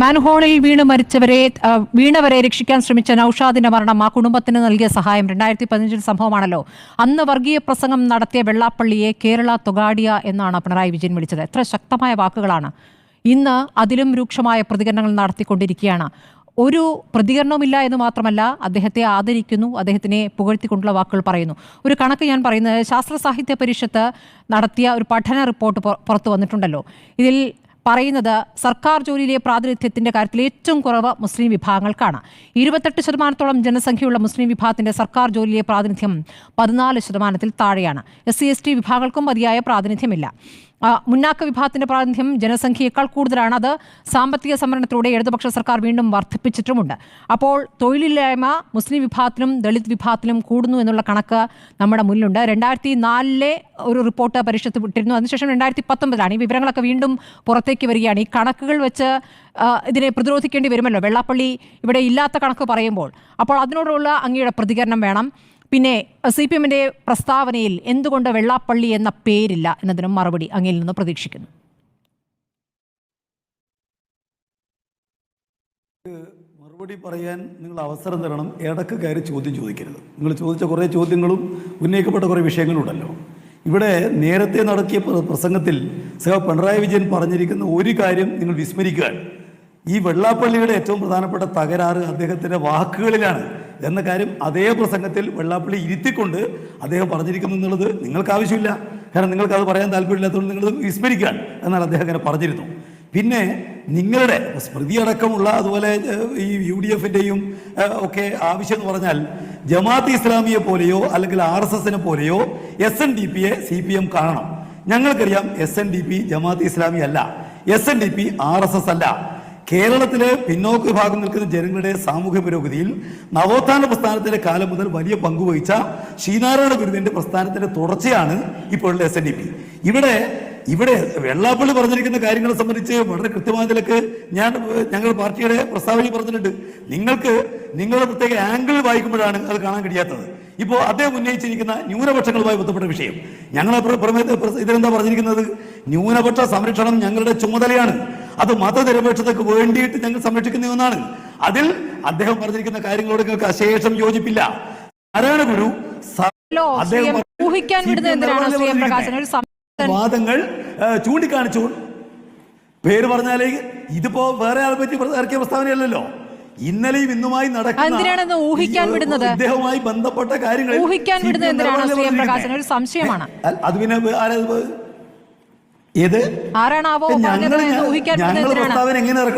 മാൻഹോളിൽ വീണവരെ രക്ഷിക്കാൻ ശ്രമിച്ച നൌഷാദിന്റെ മരണം ആ കുടുംബത്തിന് നൽകിയ സഹായം 2015 സംഭവമാണല്ലോ. അന്ന് വർഗീയ പ്രസംഗം നടത്തിയ വെള്ളാപ്പള്ളിയെ കേരള തൊഗാഡിയ എന്നാണ് പിണറായി വിജയൻ വിളിച്ചത്. എത്ര ശക്തമായ വാക്കുകളാണ്. ഇന്ന് അതിലും രൂക്ഷമായ പ്രതികരണങ്ങൾ നടത്തിക്കൊണ്ടിരിക്കുകയാണ്. ഒരു പ്രതികരണവുമില്ല എന്ന് മാത്രമല്ല, അദ്ദേഹത്തെ ആദരിക്കുന്നു, അദ്ദേഹത്തിനെ പുകഴ്ത്തിക്കൊണ്ടുള്ള വാക്കുകൾ പറയുന്നു. ഒരു കണക്ക് ഞാൻ പറയുന്നത്, ശാസ്ത്ര സാഹിത്യ പരിഷത്ത് നടത്തിയ ഒരു പഠന റിപ്പോർട്ട് പുറത്തു വന്നിട്ടുണ്ടല്ലോ. ഇതിൽ പറയുന്നത് സർക്കാർ ജോലിയിലെ പ്രാതിനിധ്യത്തിന്റെ കാര്യത്തിൽ ഏറ്റവും കുറവ് മുസ്ലിം വിഭാഗങ്ങൾക്കാണ്. 28% ജനസംഖ്യയുള്ള മുസ്ലിം വിഭാഗത്തിന്റെ സർക്കാർ ജോലിയിലെ പ്രാതിനിധ്യം 14% താഴെയാണ്. SC/ST വിഭാഗങ്ങൾക്കും മതിയായ പ്രാതിനിധ്യമില്ല. മുന്നാക്ക വിഭാഗത്തിന്റെ പ്രാതിനിധ്യം ജനസംഖ്യയേക്കാൾ കൂടുതലാണ്. അത് സാമ്പത്തിക സംവരണത്തിലൂടെ ഇടതുപക്ഷ സർക്കാർ വീണ്ടും വർദ്ധിപ്പിച്ചിട്ടുമുണ്ട്. അപ്പോൾ തൊഴിലില്ലായ്മ മുസ്ലിം വിഭാഗത്തിലും ദളിത് വിഭാഗത്തിലും കൂടുന്നു എന്നുള്ള കണക്ക് നമ്മുടെ മുന്നിലുണ്ട്. 2004 ഒരു റിപ്പോർട്ട് പരിഷത്ത് വിട്ടിരുന്നു. അതിനുശേഷം 2019 ഈ വിവരങ്ങളൊക്കെ വീണ്ടും പുറത്തേക്ക് വരികയാണ്. ഈ കണക്കുകൾ വെച്ച് ഇതിനെ പ്രതിരോധിക്കേണ്ടി വരുമല്ലോ, വെള്ളാപ്പള്ളി ഇവിടെ ഇല്ലാത്ത കണക്ക് പറയുമ്പോൾ. അപ്പോൾ അതിനോടുള്ള അങ്ങയുടെ പ്രതികരണം വേണം. പിന്നെ CPM-ന്റെ പ്രസ്താവനയിൽ എന്തുകൊണ്ട് വെള്ളാപ്പള്ളി എന്ന പേരില്ല എന്നതിനും മറുപടി അങ്ങയിൽ നിന്ന് പ്രതീക്ഷിക്കുന്നു. മറുപടി പറയാൻ നിങ്ങൾ അവസരം തരണം. ഇടക്ക് കയറി ചോദ്യം ചോദിക്കരുത്. നിങ്ങൾ ചോദിച്ച കുറേ ചോദ്യങ്ങളും ഉന്നയിക്കപ്പെട്ട കുറേ വിഷയങ്ങളുണ്ടല്ലോ. ഇവിടെ നേരത്തെ നടത്തിയ പ്രസംഗത്തിൽ പിണറായി വിജയൻ പറഞ്ഞിരിക്കുന്ന ഒരു കാര്യം നിങ്ങൾ വിസ്മരിക്കുക. ഈ വെള്ളാപ്പള്ളിയുടെ ഏറ്റവും പ്രധാനപ്പെട്ട തകരാറ് അദ്ദേഹത്തിൻ്റെ വാക്കുകളിലാണ് എന്ന കാര്യം അതേ പ്രസംഗത്തിൽ വെള്ളാപ്പള്ളി ഇരുത്തിക്കൊണ്ട് അദ്ദേഹം പറഞ്ഞിരിക്കുന്നു എന്നുള്ളത് നിങ്ങൾക്ക് ആവശ്യമില്ല. കാരണം നിങ്ങൾക്കത് പറയാൻ താല്പര്യമില്ലാത്തതുകൊണ്ട് നിങ്ങൾ വിസ്മരിക്കാൻ. എന്നാൽ അദ്ദേഹം അങ്ങനെ പറഞ്ഞിരുന്നു. പിന്നെ നിങ്ങളുടെ സ്മൃതി അടക്കമുള്ള അതുപോലെ ഈ UDF-ൻ്റെയും ഒക്കെ ആവശ്യം എന്ന് പറഞ്ഞാൽ ജമാഅത്ത് ഇസ്ലാമിയെ പോലെയോ അല്ലെങ്കിൽ RSS-നെ പോലെയോ SNDP-യെ CPM കാണണം. ഞങ്ങൾക്കറിയാം SNDP ജമാഅത്ത് ഇസ്ലാമി അല്ല, SNDP RSS അല്ല. കേരളത്തിലെ പിന്നോക്ക വിഭാഗം നിൽക്കുന്ന ജനങ്ങളുടെ സാമൂഹ്യ പുരോഗതിയിൽ നവോത്ഥാന പ്രസ്ഥാനത്തിന്റെ കാലം മുതൽ വലിയ പങ്കുവഹിച്ച ശ്രീനാരായണ ഗുരുവിന്റെ പ്രസ്ഥാനത്തിന്റെ തുടർച്ചയാണ് ഇപ്പോഴുള്ള SNDP. ഇവിടെ വെള്ളാപ്പള്ളി പറഞ്ഞിരിക്കുന്ന കാര്യങ്ങളെ സംബന്ധിച്ച് വളരെ കൃത്യമായതിലൊക്കെ ഞങ്ങളുടെ പാർട്ടിയുടെ പ്രസ്താവനയിൽ പറഞ്ഞിട്ടുണ്ട്. നിങ്ങളുടെ പ്രത്യേക ആംഗിൾ വായിക്കുമ്പോഴാണ് അത് കാണാൻ കഴിയാത്തത്. ഇപ്പോൾ അദ്ദേഹം ഉന്നയിച്ചിരിക്കുന്ന ന്യൂനപക്ഷങ്ങളുമായി ബന്ധപ്പെട്ട വിഷയം ഇതിലെന്താ പറഞ്ഞിരിക്കുന്നത്? ന്യൂനപക്ഷ സംരക്ഷണം ഞങ്ങളുടെ ചുമതലയാണ്, അത് മതനിരപേക്ഷതയ്ക്ക് വേണ്ടിയിട്ട് ഞങ്ങൾ സംരക്ഷിക്കുന്ന ഒന്നാണ്. അതിൽ അദ്ദേഹം പറഞ്ഞിരിക്കുന്ന കാര്യങ്ങളോട് നിങ്ങൾക്ക് അശേഷം യോജിപ്പില്ല. നാരായണ ഗുരു വാദങ്ങൾ ചൂണ്ടിക്കാണിച്ചു. പേര് പറഞ്ഞാലേ ഇതിപ്പോ വേറെ ആളെ പറ്റി ഇറക്കിയ പ്രസ്താവനയല്ലല്ലോ. ഇന്നലെയും ഇന്നുമായി നടക്കുന്ന ഇദ്ദേഹവുമായി ബന്ധപ്പെട്ട കാര്യങ്ങൾ അത് പിന്നെ ഏത് ഞങ്ങൾ പ്രസ്താവന എങ്ങനെ ഇറക്കണം?